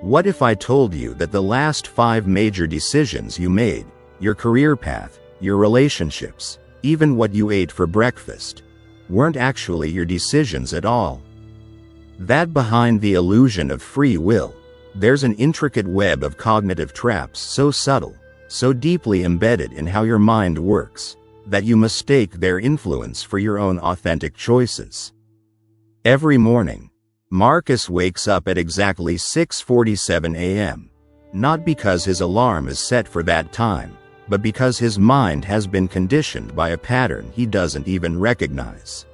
What if I told you that the last 5 major decisions you made, your career path, your relationships, even what you ate for breakfast, weren't actually your decisions at all? That behind the illusion of free will, there's an intricate web of cognitive traps so subtle, so deeply embedded in how your mind works, that you mistake their influence for your own authentic choices. Every morning, Marcus wakes up at exactly 6:47 a.m., not because his alarm is set for that time, but because his mind has been conditioned by a pattern he doesn't even recognize.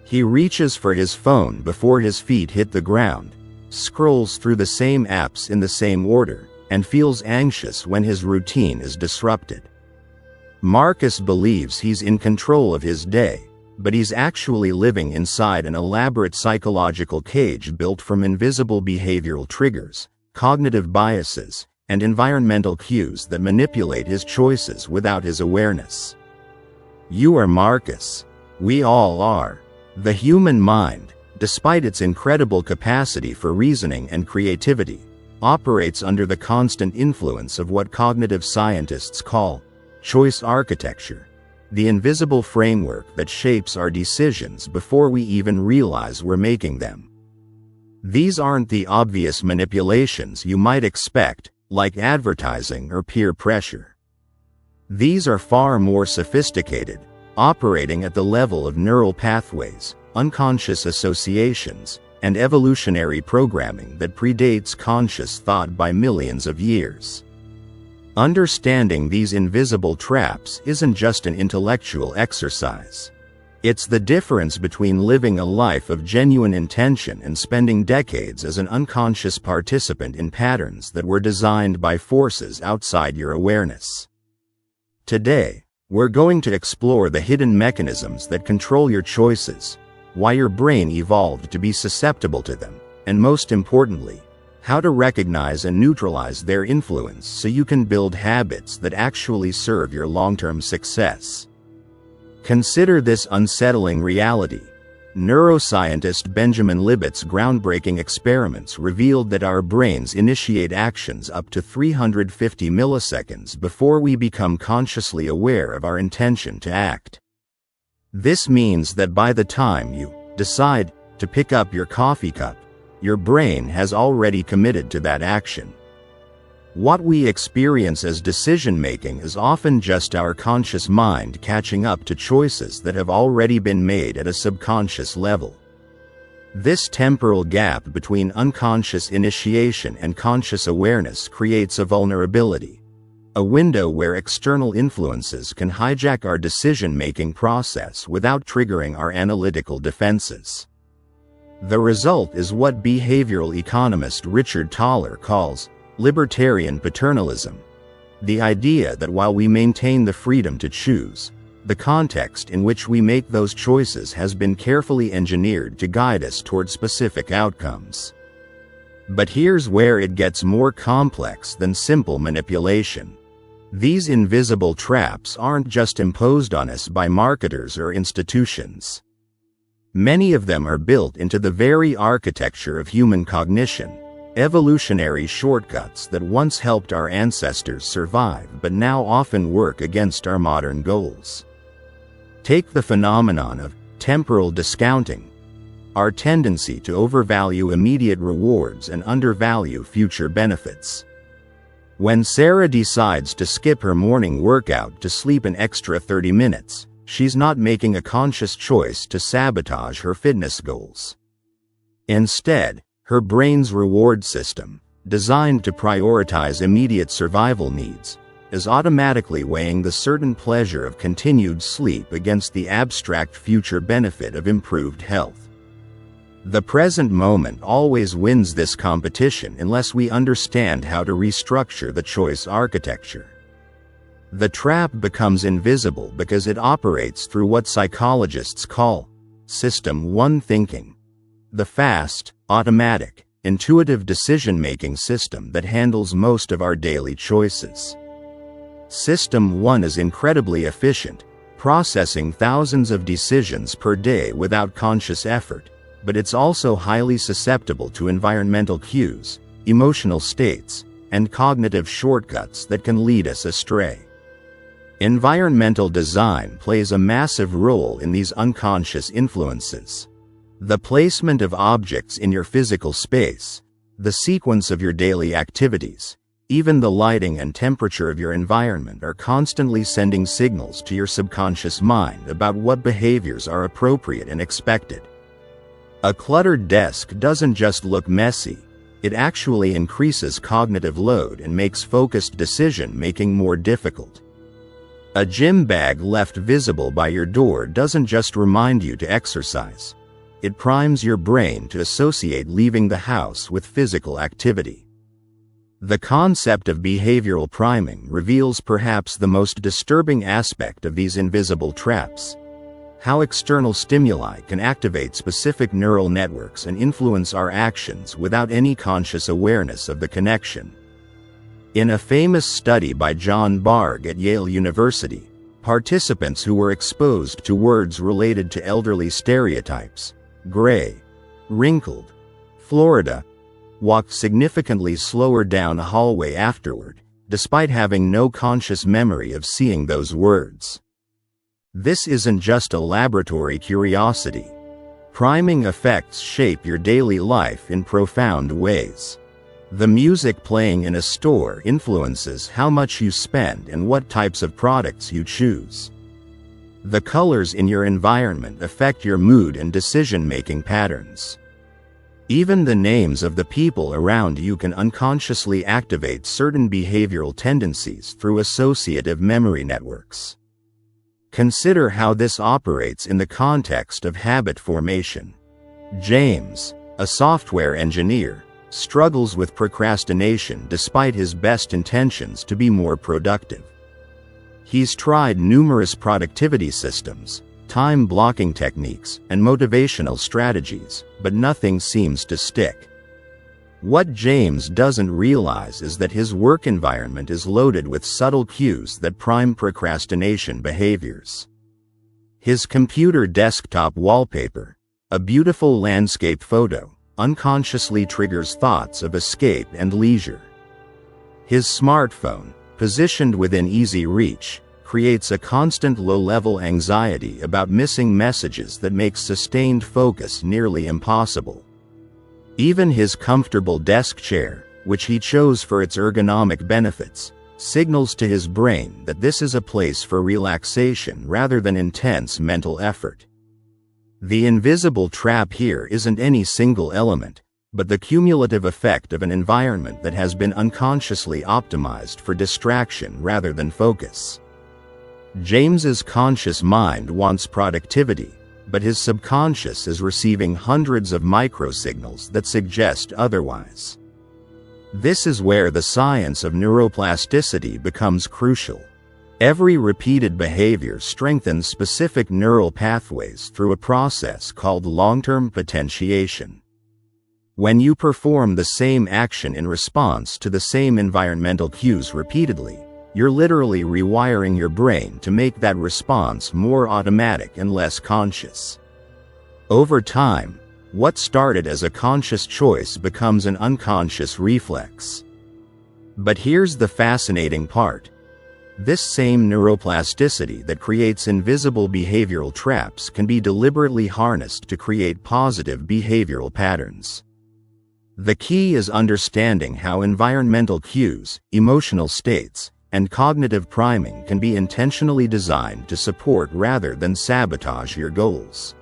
He reaches for his phone before his feet hit the ground, scrolls through the same apps in the same order, and feels anxious when his routine is disrupted. Marcus believes he's in control of his day, but he's actually living inside an elaborate psychological cage built from invisible behavioral triggers, cognitive biases, and environmental cues that manipulate his choices without his awareness. You are Marcus. We all are. The human mind, despite its incredible capacity for reasoning and creativity, operates under the constant influence of what cognitive scientists call choice architecture, the invisible framework that shapes our decisions before we even realize we're making them. These aren't the obvious manipulations you might expect, like advertising or peer pressure. These are far more sophisticated, operating at the level of neural pathways, unconscious associations, and evolutionary programming that predates conscious thought by millions of years. Understanding these invisible traps isn't just an intellectual exercise. It's the difference between living a life of genuine intention and spending decades as an unconscious participant in patterns that were designed by forces outside your awareness. Today, we're going to explore the hidden mechanisms that control your choices, why your brain evolved to be susceptible to them, and most importantly, how to recognize and neutralize their influence so you can build habits that actually serve your long-term success. Consider this unsettling reality. Neuroscientist Benjamin Libet's groundbreaking experiments revealed that our brains initiate actions up to 350 milliseconds before we become consciously aware of our intention to act. This means that by the time you decide to pick up your coffee cup, your brain has already committed to that action. What we experience as decision-making is often just our conscious mind catching up to choices that have already been made at a subconscious level. This temporal gap between unconscious initiation and conscious awareness creates a vulnerability, a window where external influences can hijack our decision-making process without triggering our analytical defenses. The result is what behavioral economist Richard Thaler calls libertarian paternalism, the idea that while we maintain the freedom to choose, the context in which we make those choices has been carefully engineered to guide us toward specific outcomes. But here's where it gets more complex than simple manipulation. These invisible traps aren't just imposed on us by marketers or institutions. Many of them are built into the very architecture of human cognition, evolutionary shortcuts that once helped our ancestors survive but now often work against our modern goals. Take the phenomenon of temporal discounting, our tendency to overvalue immediate rewards and undervalue future benefits. When Sarah decides to skip her morning workout to sleep an extra 30 minutes, she's not making a conscious choice to sabotage her fitness goals. Instead, her brain's reward system, designed to prioritize immediate survival needs, is automatically weighing the certain pleasure of continued sleep against the abstract future benefit of improved health. The present moment always wins this competition unless we understand how to restructure the choice architecture. The trap becomes invisible because it operates through what psychologists call System 1 thinking, the fast, automatic, intuitive decision-making system that handles most of our daily choices. System 1 is incredibly efficient, processing thousands of decisions per day without conscious effort, but it's also highly susceptible to environmental cues, emotional states, and cognitive shortcuts that can lead us astray. Environmental design plays a massive role in these unconscious influences. The placement of objects in your physical space, the sequence of your daily activities, even the lighting and temperature of your environment are constantly sending signals to your subconscious mind about what behaviors are appropriate and expected. A cluttered desk doesn't just look messy, it actually increases cognitive load and makes focused decision-making more difficult. A gym bag left visible by your door doesn't just remind you to exercise. It primes your brain to associate leaving the house with physical activity. The concept of behavioral priming reveals perhaps the most disturbing aspect of these invisible traps: how external stimuli can activate specific neural networks and influence our actions without any conscious awareness of the connection. In a famous study by John Bargh at Yale University, participants who were exposed to words related to elderly stereotypes, gray, wrinkled, Florida, walked significantly slower down a hallway afterward, despite having no conscious memory of seeing those words. This isn't just a laboratory curiosity. Priming effects shape your daily life in profound ways. The music playing in a store influences how much you spend and what types of products you choose. The colors in your environment affect your mood and decision-making patterns. Even the names of the people around you can unconsciously activate certain behavioral tendencies through associative memory networks. Consider how this operates in the context of habit formation. James, a software engineer, struggles with procrastination despite his best intentions to be more productive. He's tried numerous productivity systems, time blocking techniques, and motivational strategies, but nothing seems to stick. What James doesn't realize is that his work environment is loaded with subtle cues that prime procrastination behaviors. His computer desktop wallpaper, a beautiful landscape photo, unconsciously triggers thoughts of escape and leisure. His smartphone, positioned within easy reach, creates a constant low-level anxiety about missing messages that makes sustained focus nearly impossible. Even his comfortable desk chair, which he chose for its ergonomic benefits, signals to his brain that this is a place for relaxation rather than intense mental effort. The invisible trap here isn't any single element, but the cumulative effect of an environment that has been unconsciously optimized for distraction rather than focus. James's conscious mind wants productivity, but his subconscious is receiving hundreds of microsignals that suggest otherwise. This is where the science of neuroplasticity becomes crucial. Every repeated behavior strengthens specific neural pathways through a process called long-term potentiation. When you perform the same action in response to the same environmental cues repeatedly, you're literally rewiring your brain to make that response more automatic and less conscious. Over time, what started as a conscious choice becomes an unconscious reflex. But here's the fascinating part. This same neuroplasticity that creates invisible behavioral traps can be deliberately harnessed to create positive behavioral patterns. The key is understanding how environmental cues, emotional states, and cognitive priming can be intentionally designed to support rather than sabotage your goals.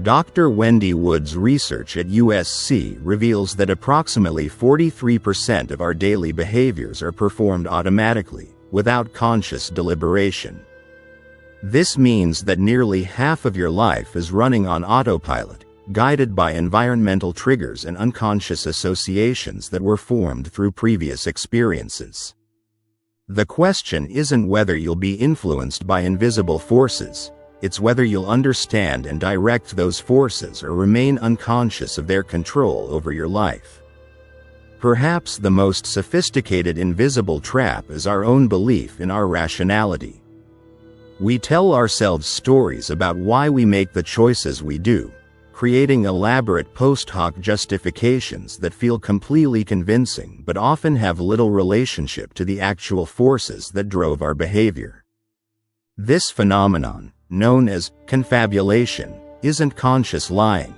Dr. Wendy Wood's research at USC reveals that approximately 43% of our daily behaviors are performed automatically, without conscious deliberation. This means that nearly half of your life is running on autopilot, guided by environmental triggers and unconscious associations that were formed through previous experiences. The question isn't whether you'll be influenced by invisible forces, it's whether you'll understand and direct those forces or remain unconscious of their control over your life. Perhaps the most sophisticated invisible trap is our own belief in our rationality. We tell ourselves stories about why we make the choices we do, creating elaborate post hoc justifications that feel completely convincing but often have little relationship to the actual forces that drove our behavior. This phenomenon, known as confabulation, isn't conscious lying.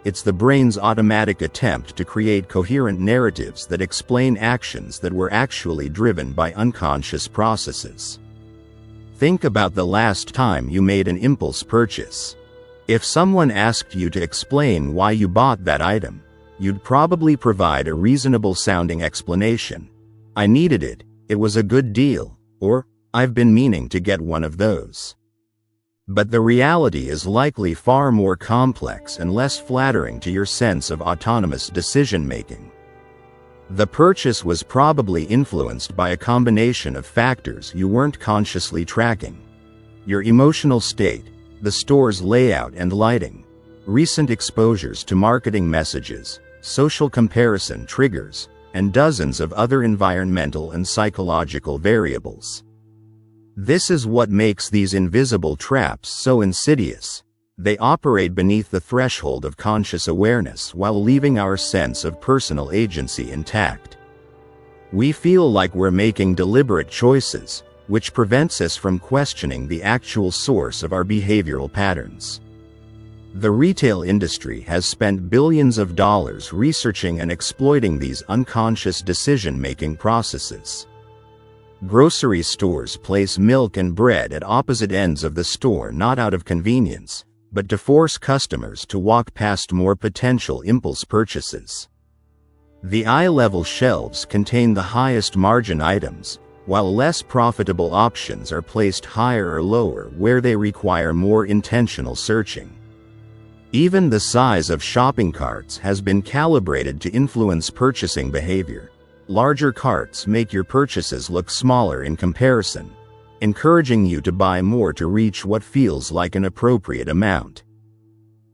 It's the brain's automatic attempt to create coherent narratives that explain actions that were actually driven by unconscious processes. Think about the last time you made an impulse purchase. If someone asked you to explain why you bought that item, you'd probably provide a reasonable-sounding explanation. I needed it, it was a good deal, or, I've been meaning to get one of those. But the reality is likely far more complex and less flattering to your sense of autonomous decision-making. The purchase was probably influenced by a combination of factors you weren't consciously tracking. Your emotional state, the store's layout and lighting, recent exposures to marketing messages, social comparison triggers, and dozens of other environmental and psychological variables. This is what makes these invisible traps so insidious. They operate beneath the threshold of conscious awareness while leaving our sense of personal agency intact. We feel like we're making deliberate choices, which prevents us from questioning the actual source of our behavioral patterns. The retail industry has spent billions of dollars researching and exploiting these unconscious decision-making processes. Grocery stores place milk and bread at opposite ends of the store not out of convenience, but to force customers to walk past more potential impulse purchases. The eye-level shelves contain the highest margin items, while less profitable options are placed higher or lower where they require more intentional searching. Even the size of shopping carts has been calibrated to influence purchasing behavior. Larger carts make your purchases look smaller in comparison, encouraging you to buy more to reach what feels like an appropriate amount.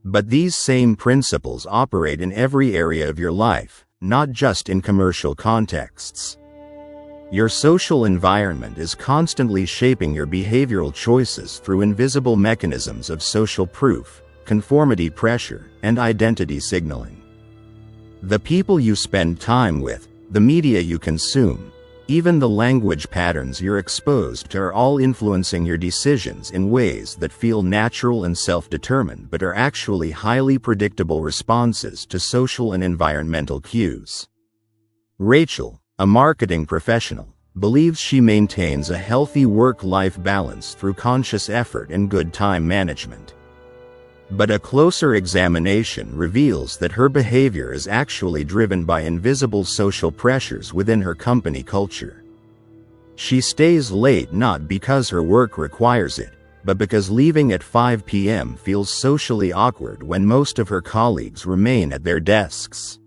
But these same principles operate in every area of your life, not just in commercial contexts. Your social environment is constantly shaping your behavioral choices through invisible mechanisms of social proof, conformity pressure, and identity signaling. The people you spend time with, the media you consume, even the language patterns you're exposed to are all influencing your decisions in ways that feel natural and self-determined but are actually highly predictable responses to social and environmental cues. Rachel, a marketing professional, believes she maintains a healthy work-life balance through conscious effort and good time management. But a closer examination reveals that her behavior is actually driven by invisible social pressures within her company culture. She stays late not because her work requires it, but because leaving at 5 p.m. feels socially awkward when most of her colleagues remain at their desks.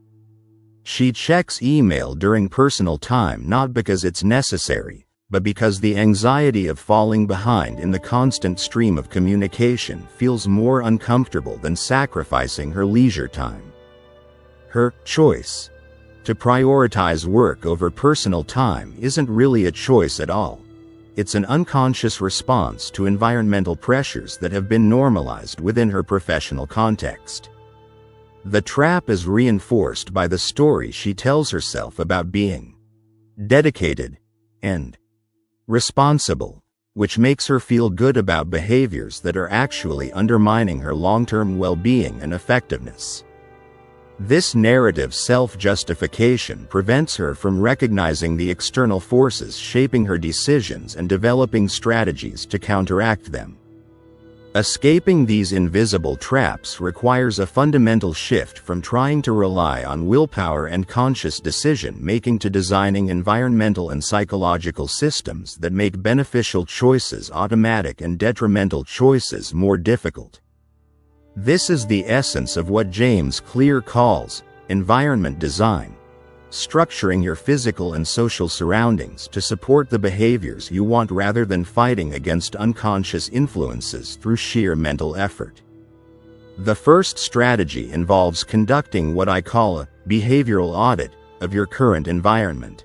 She checks email during personal time not because it's necessary, but because the anxiety of falling behind in the constant stream of communication feels more uncomfortable than sacrificing her leisure time. Her choice to prioritize work over personal time isn't really a choice at all. It's an unconscious response to environmental pressures that have been normalized within her professional context. The trap is reinforced by the story she tells herself about being dedicated and responsible, which makes her feel good about behaviors that are actually undermining her long-term well-being and effectiveness. This narrative self-justification prevents her from recognizing the external forces shaping her decisions and developing strategies to counteract them. Escaping these invisible traps requires a fundamental shift from trying to rely on willpower and conscious decision-making to designing environmental and psychological systems that make beneficial choices automatic and detrimental choices more difficult. This is the essence of what James Clear calls environment design, structuring your physical and social surroundings to support the behaviors you want rather than fighting against unconscious influences through sheer mental effort. The first strategy involves conducting what I call a behavioral audit of your current environment.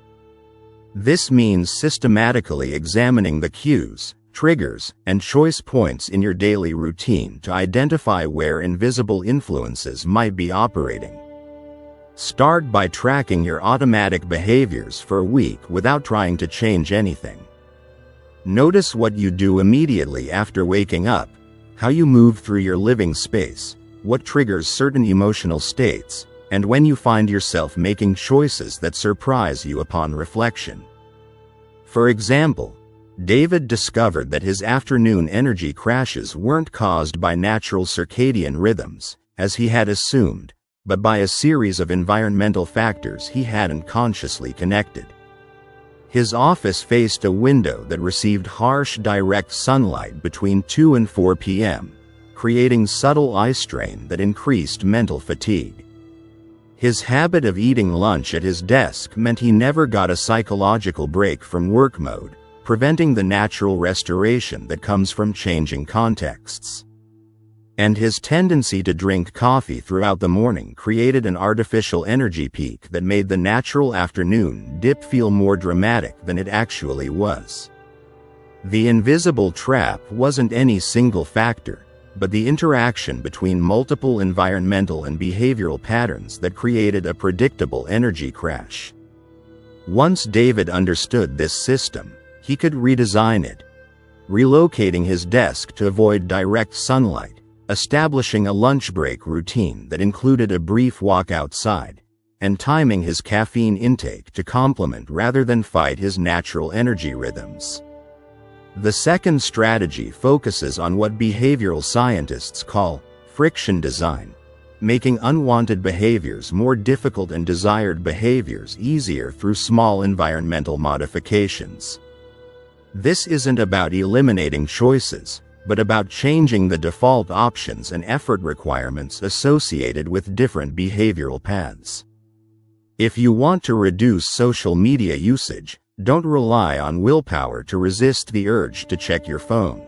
This means systematically examining the cues, triggers, and choice points in your daily routine to identify where invisible influences might be operating. Start by tracking your automatic behaviors for a week without trying to change anything. Notice what you do immediately after waking up, how you move through your living space, what triggers certain emotional states, and when you find yourself making choices that surprise you upon reflection. For example, David discovered that his afternoon energy crashes weren't caused by natural circadian rhythms, as he had assumed, but by a series of environmental factors he hadn't consciously connected. His office faced a window that received harsh direct sunlight between 2 and 4 p.m., creating subtle eye strain that increased mental fatigue. His habit of eating lunch at his desk meant he never got a psychological break from work mode, preventing the natural restoration that comes from changing contexts. And his tendency to drink coffee throughout the morning created an artificial energy peak that made the natural afternoon dip feel more dramatic than it actually was. The invisible trap wasn't any single factor, but the interaction between multiple environmental and behavioral patterns that created a predictable energy crash. Once David understood this system, he could redesign it, relocating his desk to avoid direct sunlight, establishing a lunch break routine that included a brief walk outside, and timing his caffeine intake to complement rather than fight his natural energy rhythms. The second strategy focuses on what behavioral scientists call friction design, making unwanted behaviors more difficult and desired behaviors easier through small environmental modifications. This isn't about eliminating choices, but about changing the default options and effort requirements associated with different behavioral paths. If you want to reduce social media usage, don't rely on willpower to resist the urge to check your phone.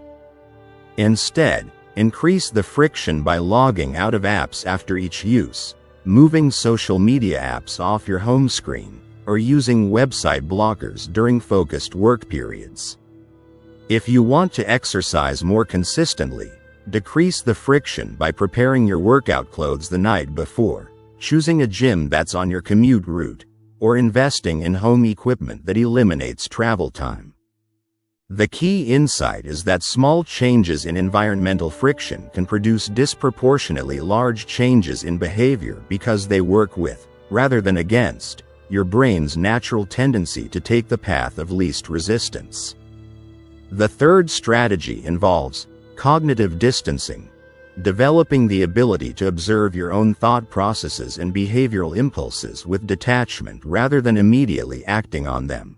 Instead, increase the friction by logging out of apps after each use, moving social media apps off your home screen, or using website blockers during focused work periods. If you want to exercise more consistently, decrease the friction by preparing your workout clothes the night before, choosing a gym that's on your commute route, or investing in home equipment that eliminates travel time. The key insight is that small changes in environmental friction can produce disproportionately large changes in behavior because they work with, rather than against, your brain's natural tendency to take the path of least resistance. The third strategy involves cognitive distancing, developing the ability to observe your own thought processes and behavioral impulses with detachment rather than immediately acting on them.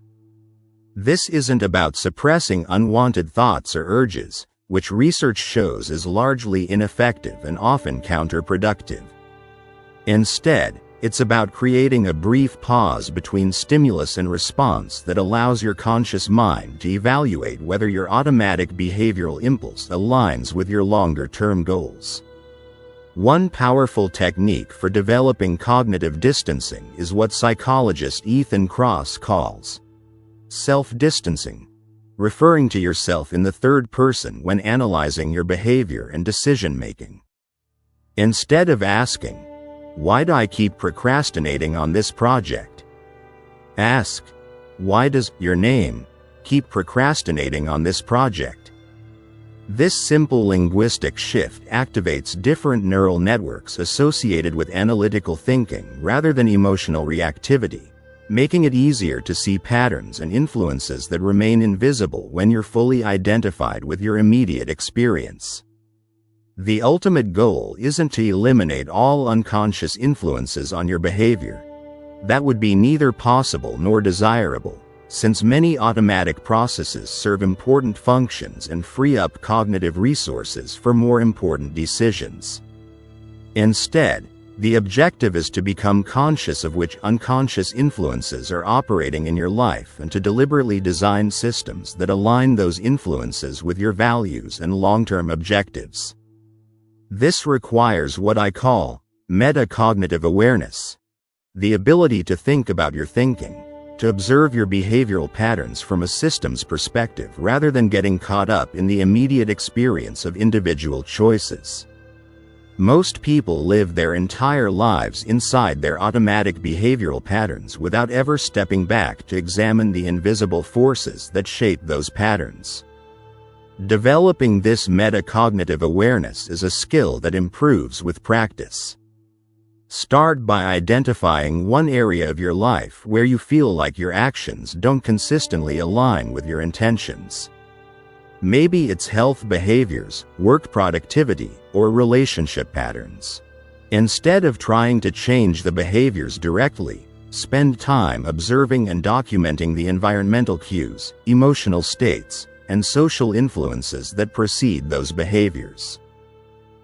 This isn't about suppressing unwanted thoughts or urges, which research shows is largely ineffective and often counterproductive. Instead, it's about creating a brief pause between stimulus and response that allows your conscious mind to evaluate whether your automatic behavioral impulse aligns with your longer-term goals. One powerful technique for developing cognitive distancing is what psychologist Ethan Kross calls self-distancing, referring to yourself in the third person when analyzing your behavior and decision-making. Instead of asking, "Why do I keep procrastinating on this project?" ask, "Why does your name keep procrastinating on this project?" This simple linguistic shift activates different neural networks associated with analytical thinking rather than emotional reactivity, making it easier to see patterns and influences that remain invisible when you're fully identified with your immediate experience. The ultimate goal isn't to eliminate all unconscious influences on your behavior. That would be neither possible nor desirable, since many automatic processes serve important functions and free up cognitive resources for more important decisions. Instead, the objective is to become conscious of which unconscious influences are operating in your life and to deliberately design systems that align those influences with your values and long-term objectives. This requires what I call metacognitive awareness, the ability to think about your thinking, to observe your behavioral patterns from a systems perspective rather than getting caught up in the immediate experience of individual choices. Most people live their entire lives inside their automatic behavioral patterns without ever stepping back to examine the invisible forces that shape those patterns. Developing this metacognitive awareness is a skill that improves with practice. Start by identifying one area of your life where you feel like your actions don't consistently align with your intentions. Maybe it's health behaviors, work productivity, or relationship patterns. Instead of trying to change the behaviors directly, spend time observing and documenting the environmental cues, emotional states, and social influences that precede those behaviors.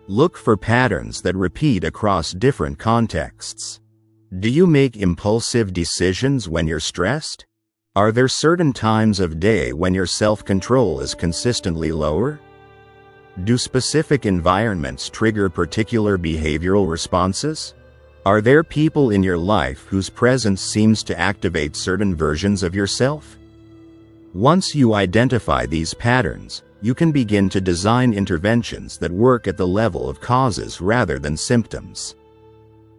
Look for patterns that repeat across different contexts. Do you make impulsive decisions when you're stressed? Are there certain times of day when your self-control is consistently lower? Do specific environments trigger particular behavioral responses? Are there people in your life whose presence seems to activate certain versions of yourself? Once you identify these patterns, you can begin to design interventions that work at the level of causes rather than symptoms.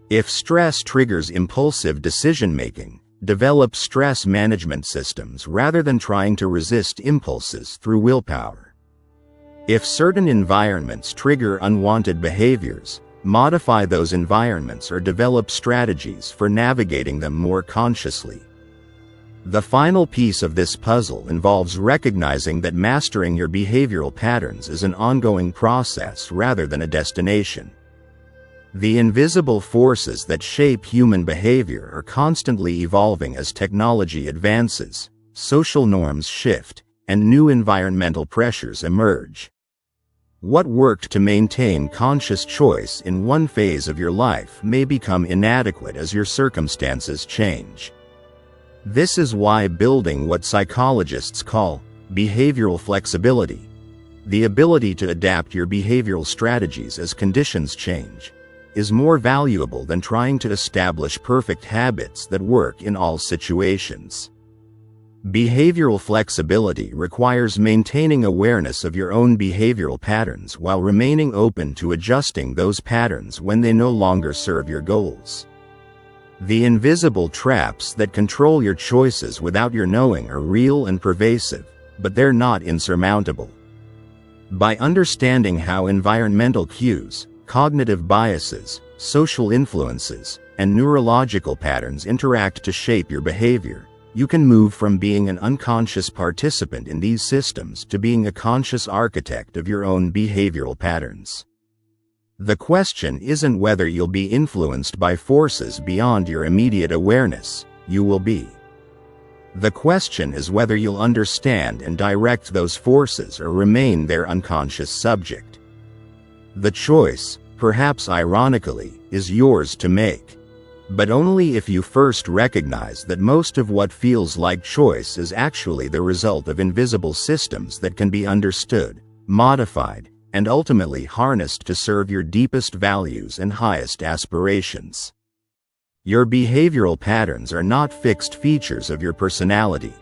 If stress triggers impulsive decision-making, develop stress management systems rather than trying to resist impulses through willpower. If certain environments trigger unwanted behaviors, modify those environments or develop strategies for navigating them more consciously. The final piece of this puzzle involves recognizing that mastering your behavioral patterns is an ongoing process rather than a destination. The invisible forces that shape human behavior are constantly evolving as technology advances, social norms shift, and new environmental pressures emerge. What worked to maintain conscious choice in one phase of your life may become inadequate as your circumstances change. This is why building what psychologists call behavioral flexibility, the ability to adapt your behavioral strategies as conditions change, is more valuable than trying to establish perfect habits that work in all situations. Behavioral flexibility requires maintaining awareness of your own behavioral patterns while remaining open to adjusting those patterns when they no longer serve your goals. The invisible traps that control your choices without your knowing are real and pervasive, but they're not insurmountable. By understanding how environmental cues, cognitive biases, social influences, and neurological patterns interact to shape your behavior, you can move from being an unconscious participant in these systems to being a conscious architect of your own behavioral patterns. The question isn't whether you'll be influenced by forces beyond your immediate awareness, you will be. The question is whether you'll understand and direct those forces or remain their unconscious subject. The choice, perhaps ironically, is yours to make. But only if you first recognize that most of what feels like choice is actually the result of invisible systems that can be understood, modified, and ultimately harnessed to serve your deepest values and highest aspirations. Your behavioral patterns are not fixed features of your personality.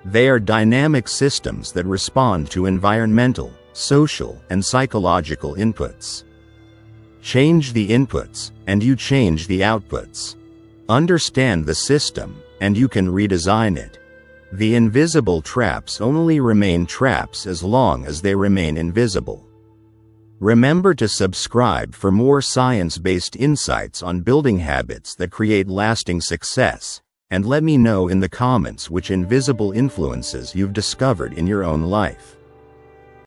They are dynamic systems that respond to environmental, social, and psychological inputs. Change the inputs, and you change the outputs. Understand the system, and you can redesign it. The invisible traps only remain traps as long as they remain invisible. Remember to subscribe for more science-based insights on building habits that create lasting success, and let me know in the comments which invisible influences you've discovered in your own life.